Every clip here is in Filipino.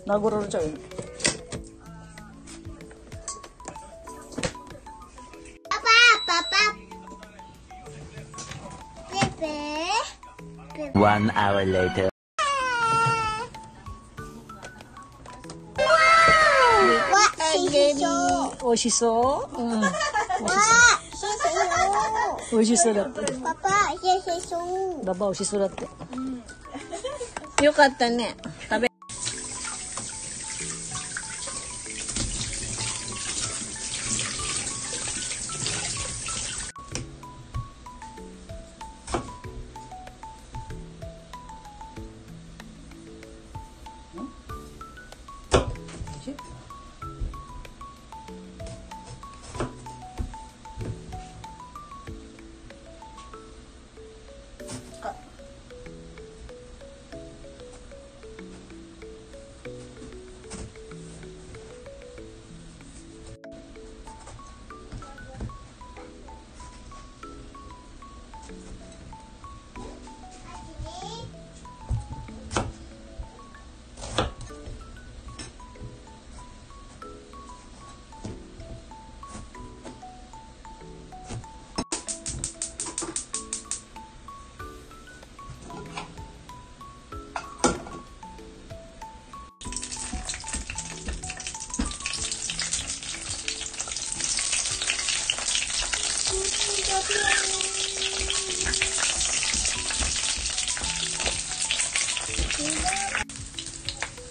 나고로를 쪄요. One hour later. 오시소. 응. 오시소だって。ババおしそうだって。よかったね。食べ。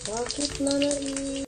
Bakit na rin?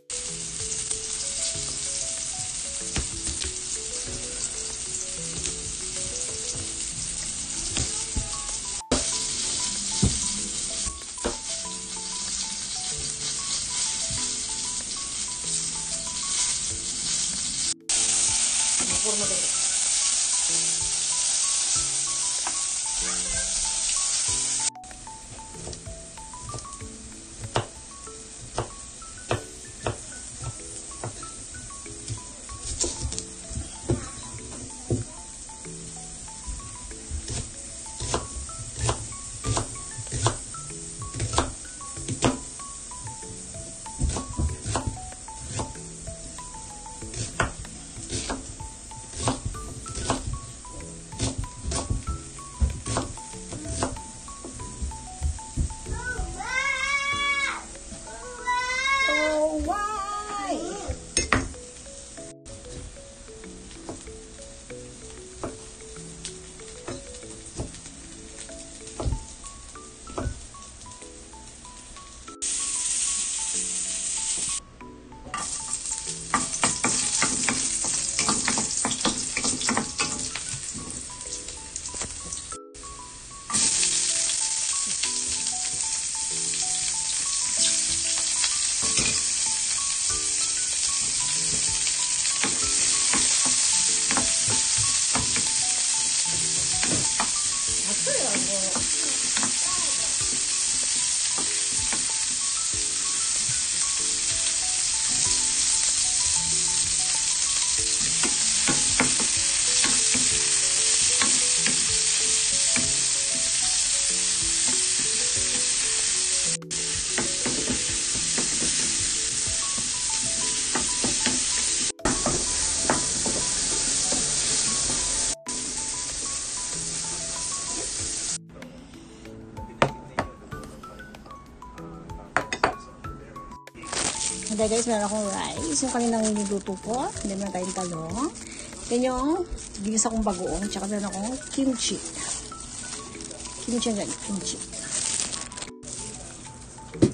Ayan guys, meron akong rice. Yung kaninang niluto ko. Then meron tayong talong. Then yung ginis akong bagoong. Tsaka meron akong kimchi. Kimchi yan, kimchi.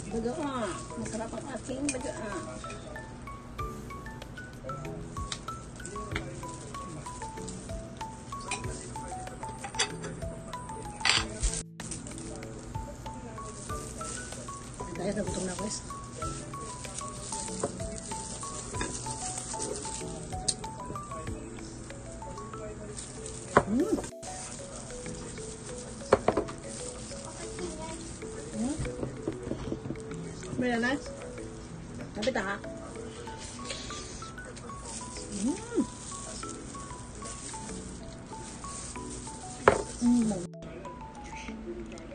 Bagoong. Masarap ang ating bagoong. Guys, nagutom na ako guys. Very nice. Lapit ha.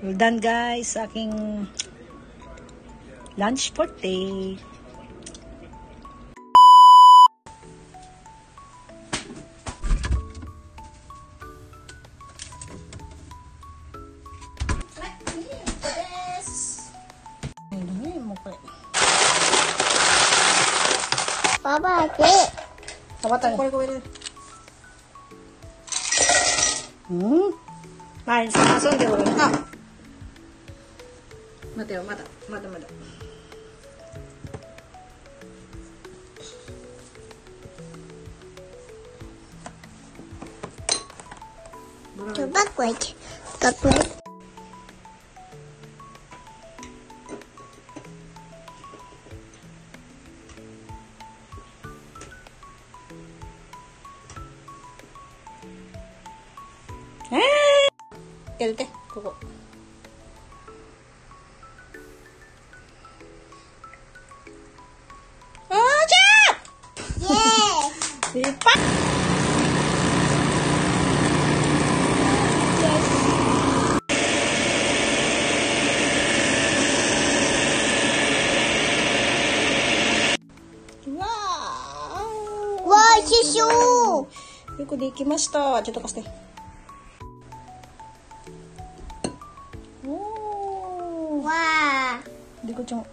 Well done guys, aking lunch for today. Babake. Tawatan. Main sa aso, hindi ko rin. Mateo, mata. Backward. Backward. Kelte, kuko. Oh, Jack! Yes. Lipa! Wow! Wow, shishu. よくできました。ちょっと貸して。おー。わリコちゃん。は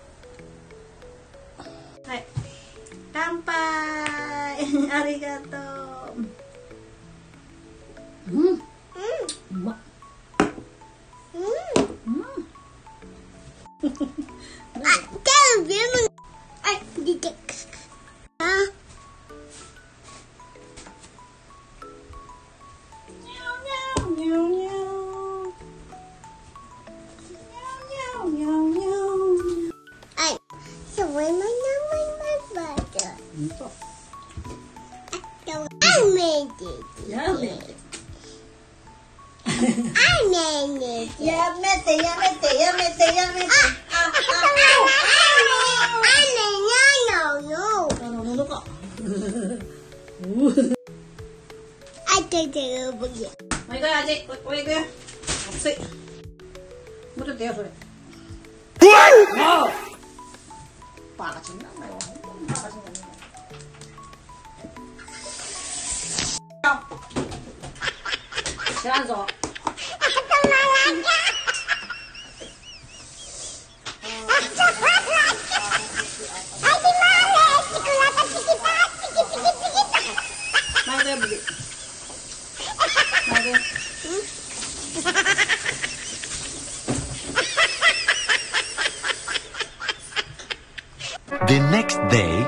い。乾杯ありがとう。うん。うまっ。全部出てくる。あ。May kaya, Jay. Uy, kuya. Kasi. Butot tayo, sorry. Wow! Pakasin na. Pakasin na. Siranzo. May kaya, bili. The next day.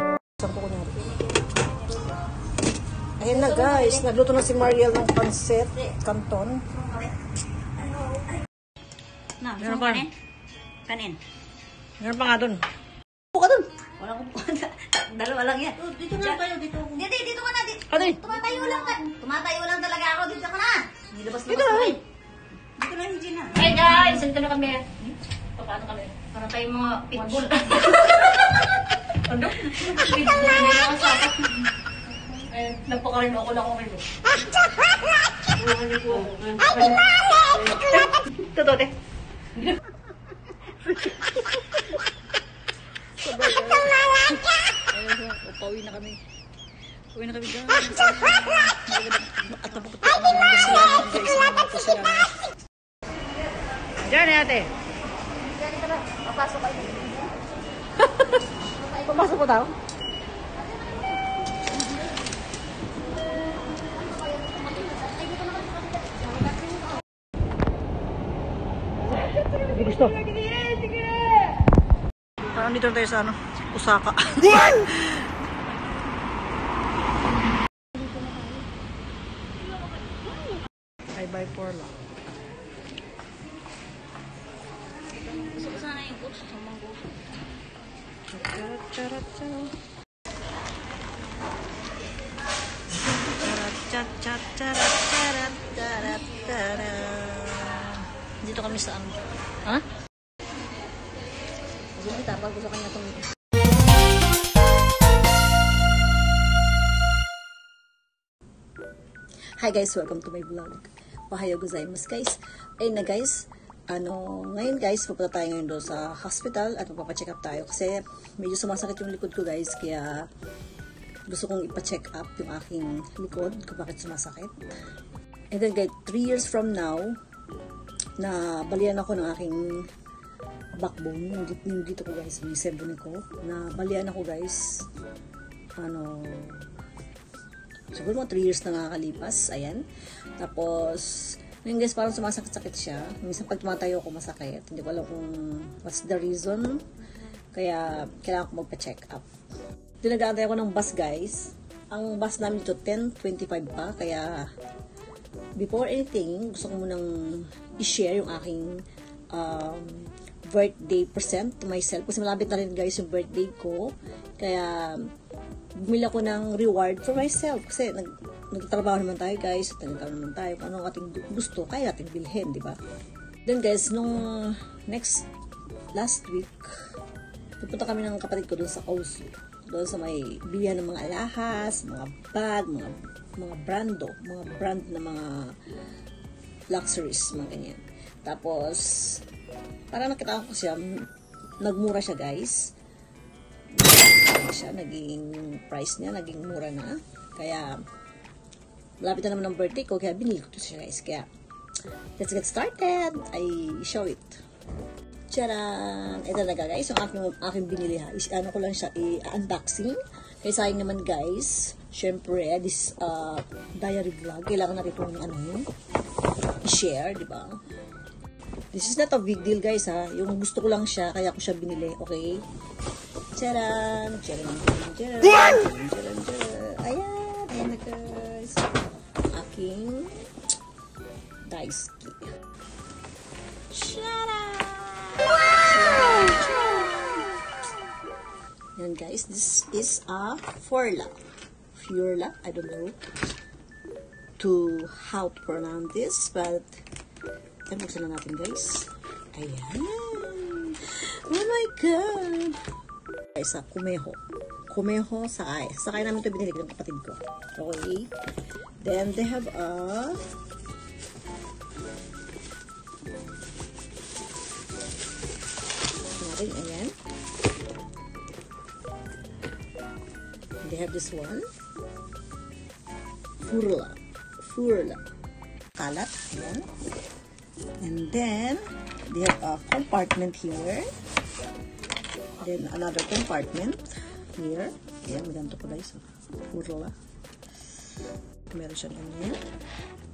Ayan na guys, nagluto na si Mariel ng pancit, canton. Meron pa kanin? Kanin. Meron pa nga dun. Upo ka dun. Wala kong dalawa lang yan. Dito na tayo, dito. Dito ka na. Ano eh? Tumatayo lang ka. Tumatayo lang talaga ako. Dito ka na. Nilabas-labas Dito ko na. rin. Dito na, hindi na. Hey guys, nandito na kami. Paano kami? Para tayong mga pitbull. Ano? Pitbull na lang ang sapat. Eh, nagpakarin ako lang ako rin. Totoo, te. Pauwi na kami. Uwi na kami guys. At napukot ko kami guys. Diyan eh ate. Papasok kayo. Papasok po daw? Hindi gusto. Parang dito tayo sa ano, Osaka. Bye-bye for lang. Gusto ko sana yung gusto sa manggo. Charat, charat, charat. Charat, charat, charat, charat, charat, charat. Dito kami sa ano? Ha? Sige, tapag ko sa kanya itong... Hi guys, welcome to my vlog. Ohayo gozaimasu guys. Ayun na guys, ngayon guys, pupunta tayo ngayon doon sa hospital at magpapacheck up tayo kasi medyo sumasakit yung likod ko guys, kaya gusto kong ipa-check up yung aking likod kung bakit sumasakit. And then guys, 3 years from now, na balian ako ng aking backbone, yung dito ko guys, yung sebone ko, na balian ako guys. siguro mga 3 years na nakakalipas. Ayan. Tapos, ngayon guys, parang sumasakit-sakit siya. Minsan pag tumatayo ako masakit. Hindi ko alam kung what's the reason. Kaya, kailangan ko magpa-check up. Dinagantay ako ng bus guys. Ang bus namin dito, 10:25 pa. Kaya, before anything, gusto ko munang i-share yung aking birthday present to myself. Kasi malapit na rin guys yung birthday ko. Kaya, bumili ako ng reward for myself. Kasi, nagtatrabaho naman tayo guys. Nagtatrabaho naman tayo. Kung ano ating gusto, kaya natin bilhin, di ba? Then guys, nung last week, pupunta kami ng kapatid ko doon sa Osu. Doon sa may bilihan ng mga alahas, mga bag, mga brand na mga luxuries, mga ganyan. Tapos, parang nakita ko siya, nagmura siya guys. Naging price niya, naging mura na. Kaya, malapit na naman ng birthday ko, kaya binili ko to siya guys. Kaya, let's get started. I show it. Tcharan! Ito na guys, yung aking binili ha. Ano ko lang siya, i-unboxing. Kaya sayang naman guys, syempre, this diary vlog, kailangan natin itong i-share, di ba? This is not a big deal guys ha. Yung gusto ko lang siya, kaya ko siya binili, okay? Tcharan! Tcharan! Tcharan! Tcharan! Tcharan! Ayan! Ayan na guys. Aking daisuki. Tcharan! Wow! Yan guys, this is a Furla, I don't know how to pronounce this, but buksan na natin guys. Ayan. Oh my god. Guys, Kumeho sakay namin ito binili ng kapatid ko. Okay. Then they have a ayan. They have this one. Furla. Kalat. Ayan. And then, they have a compartment here. Then, another compartment here. Ayan, maganda po guys. Furla. Meron siya ganyan.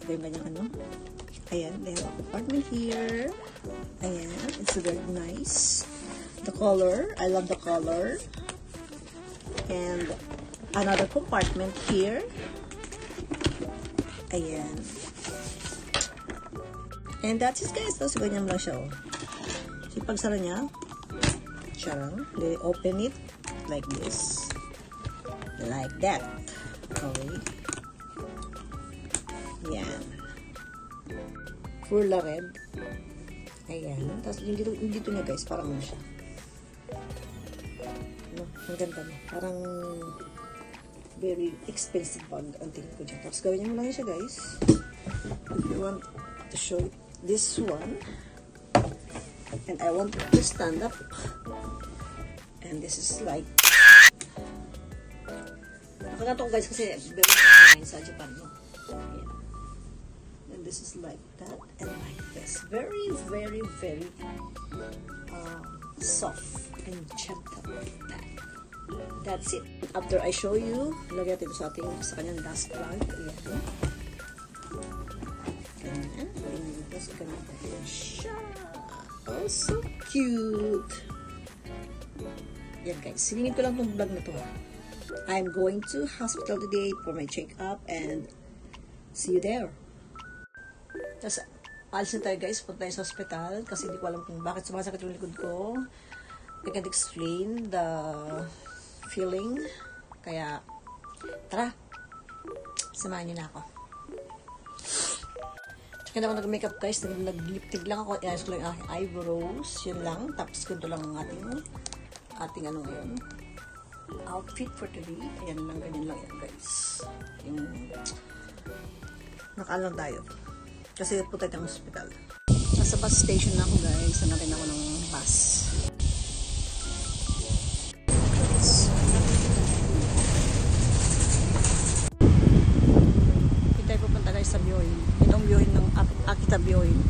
Ito yung ganyang Ayan, they have a compartment here. Ayan, it's very nice. The color, I love the color. And another compartment here. Ayan. And that's it guys. Tapos ganyan lang siya. So, pagsara niya, they open it like this. Like that. Okay. Ayan. Furla red. Ayan. Tapos yung dito niya guys, parang ano siya. Ang ganda na. Parang very expensive bag ang tingin ko dyan. Tapos gawin niyo mo lang siya guys. If you want to show this one. And I want to stand up. And this is like nakagato ko guys kasi very fine sa Japan. No? Ayan. And this is like that and like this. Very, very, very soft and gentle like that. That's it. After I show you, lagyan ito sa kanyang dust bag. Ayan. Ganyan. Tapos ganyan siya. Oh, so cute. Yan guys. Siningin ko lang itong vlog na to ha. I'm going to hospital today for my check-up and see you there. Tapos, alis na tayo guys. Punta tayo sa hospital kasi hindi ko alam kung bakit sumasakit yung likod ko. I can't explain the feeling. Kaya, tara. Samahan niyo na ako. Tsaka na ako nag-makeup guys. Nag-lipstick lang ako. Iayos ko lang yung aking eyebrows. Yun lang. Tapos ganito lang ang ating ano ngayon. Outfit for today. Ayan lang. Ganyan lang yan guys. Yung nakaalang tayo. Kasi punta tayong hospital. Nasa bus station na ako guys. Hanapin ako ng bus. Hintay pupunta guys sa Byohin. Itong Byohin ng Akita Byohin.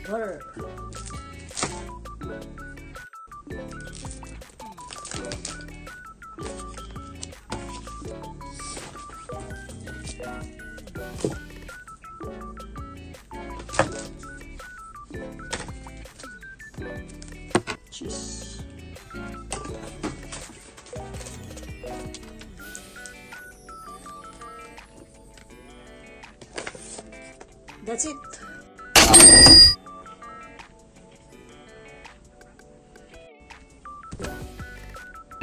Water. Cheese. That's it.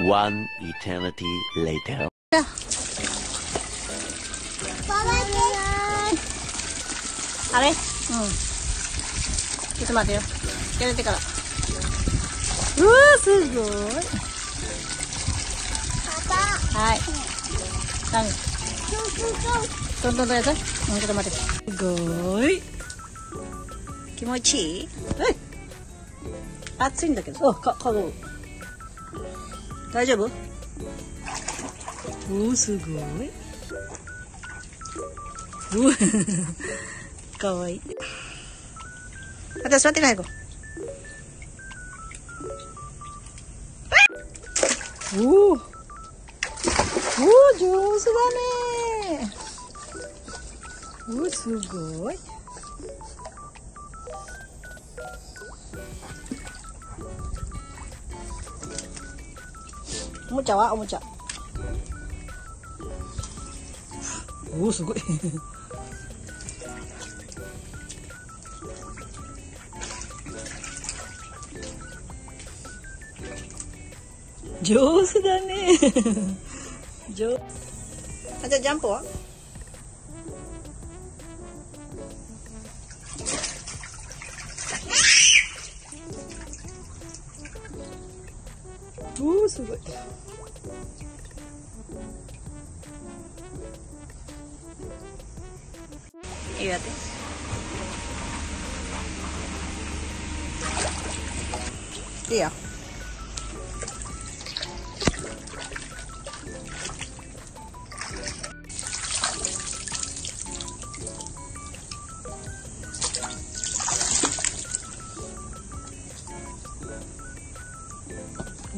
One eternity later.あれ？うん。ちょっと待ってよ。やれてから。うわー、すごい。はい。何？トントンとやつ？うん、ちょっと待って。すごい。気持ちいい？はい。暑いんだけど。あ、かご。大丈夫？おー、すごい。うわかわいい。私座ってない子。おお。おお、上手だね。おお、すごい。おもちゃはおもちゃ。おお、すごい。上手だね。上手。あ、じゃあジャンプは？おお、すごい。いいやって。いいよ。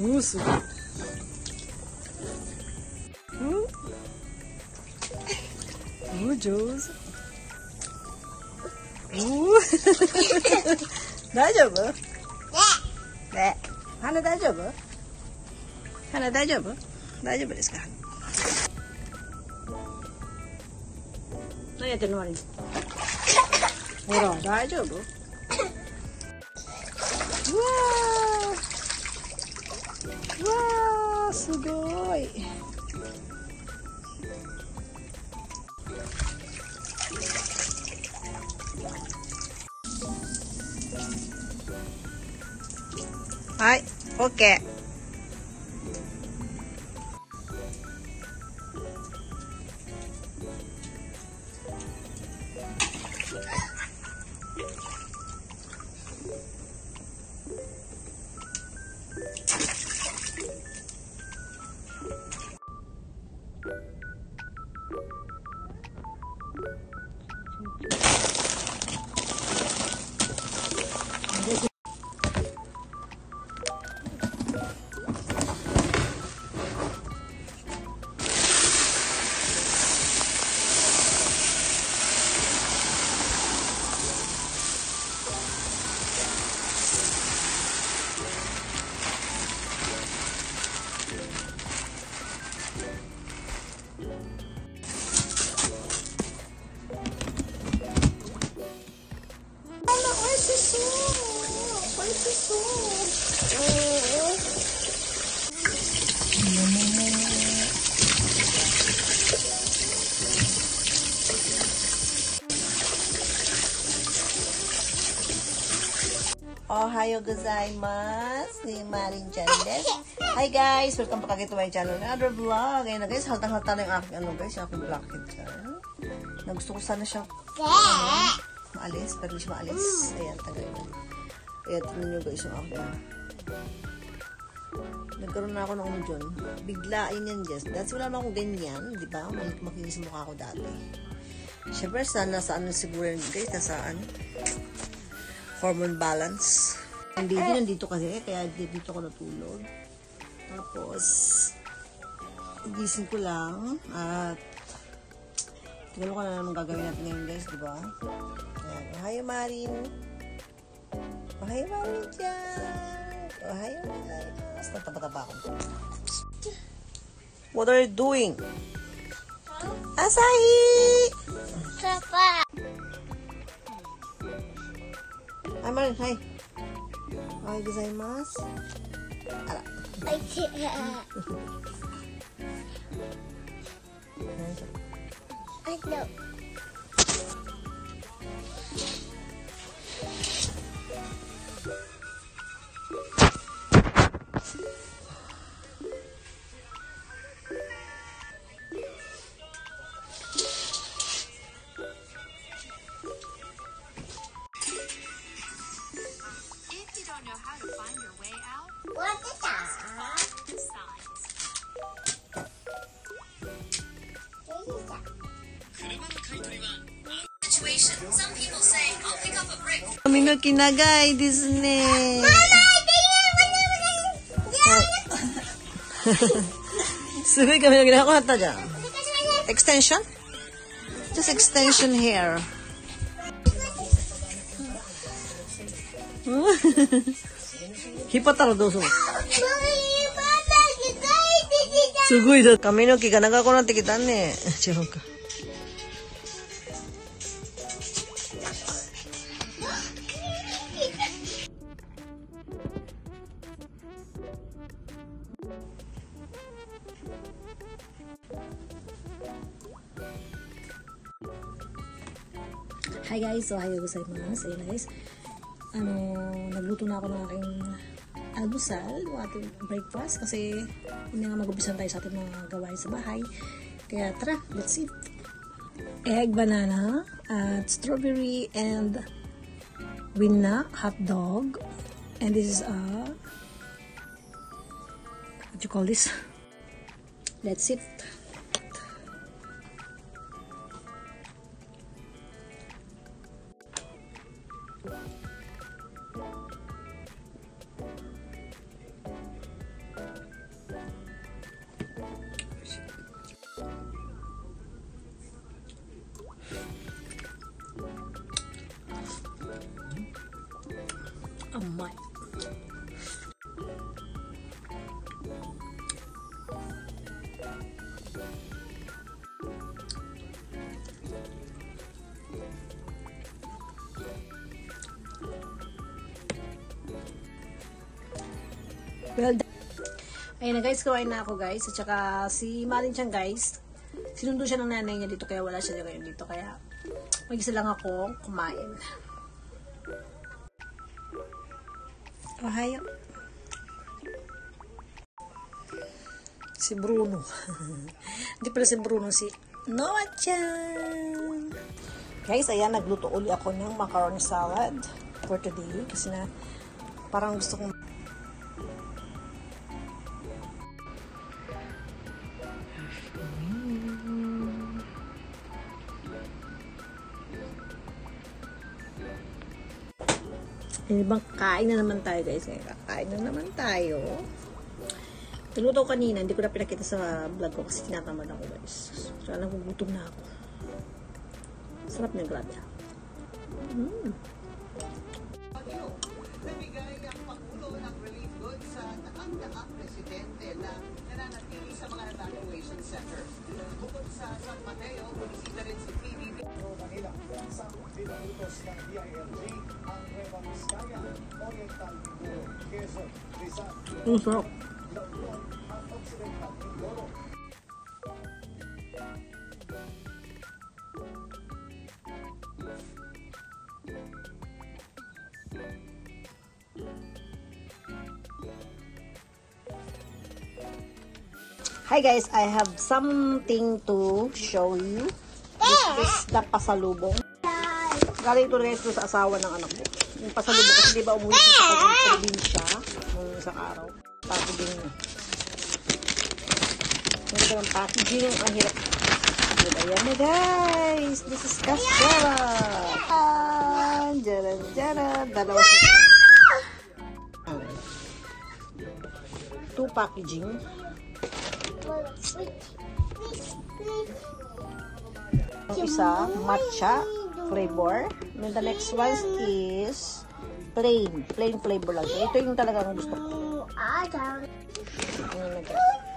おお、すごい。おお、上手。おお。大丈夫？ね。鼻大丈夫？鼻大丈夫？大丈夫ですか？何やってるのマリン？ほら、大丈夫？うわー。うわー、すごい。はい、オッケー。Ohayo gozaimasu. Ni Marin Chan desu. Hi guys! Welcome back again to my channel. Another vlog. Ayun na guys, haltang-halta na yung aking guys, yung aking blackhead dyan. Gusto ko sana siya maalis, pero hindi siya maalis. Ayan, tagay na. Ayan, tingnan nyo guys yung aking nagkaroon na ako ng dyan. Biglain yan, guys. Dahil wala naman akong ganyan, di ba? Makinis mukha ko dati. Siyempre, sana saan na siguro yan, guys? Nasaan? Hormone balance. Hindi nandito kasi, kaya dito ako natulog. Tapos, gising ko lang. At, tignan ko na naman gagawin natin ngayon, guys, di ba? Ayan. Ohayo, Marin. Ohayo, Marin dyan. Ohayo, Marin. Taba-taba ako. What are you doing? Asahi! Papa. Hi, Marin. Hi. Ohayo gozaimasu. Ala. I know. What is that? Some people say, I'll pick up a brick. Kami nga kinagay, Disney. Sabi kami na ginagawa ko dyan. Extension? Just extension hair. Hipataro daw so. Sugoi da. Kami no kiganaga ko na tikitan ne. Chihon ka. Hi guys, so ohayo gozaimasu. Ayun guys, nagluto na ako ng aking almusal, yung ating breakfast, kasi hindi nga mag-umpisan tayo sa ating mga gawain sa bahay. Kaya tara, let's eat. Egg, banana, at strawberry and winna hot dog. And this is what you call this? Let's eat. Oh my. Well done. Ayun na guys, kawain na ako guys. At saka si Marin Chan guys, sinundo siya ng nanay niya dito, kaya wala siya ngayon dito. Kaya mag-isa lang ako kumain. Ohayo. Si Bruno. Hindi pala si Bruno, si Noah-chan. Guys, ayan, nagluto uli ako ng macaroni salad for today. Kasi na, parang gusto kong ibang kain na naman tayo guys. Kain na naman tayo. Tinuto ko kanina, hindi ko na pinakita sa vlog ko kasi tinatamad ako guys. So, nagugutom na ako. Sarap niya, grabe. Nabigay ang Pangulo ng relief goods sa nakangdaang presidente na nananatili sa mga evacuation centers. Bukod sa San Mateo, bumisita rin si PBB. Manila, sa pinutos ng DILG ang Nueva Vizcaya, Oriental Mindoro, Quezon, Rizal, Sarap. La Union at Occidental Mindoro. Hi guys, I have something to show you. This is the pasalubong. Galing ito guys sa asawa ng anak ko. Yung pasalubong kasi di ba umuwi sa probinsya nung isang araw. Packaging niya. Ganito ng packaging. Ang hirap. Ayan na guys. This is Castella. Jaran, jaran. Dalawa sa... 2 packaging. Yung isa, matcha flavor. And the next one is plain flavor lang. Ito yung talagang gusto ko.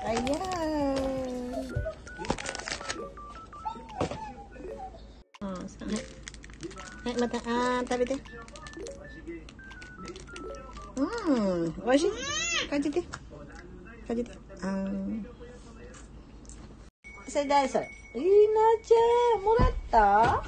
Ayan. Tabi deh. Washi. Kajite. Isa. Inacha, muratta.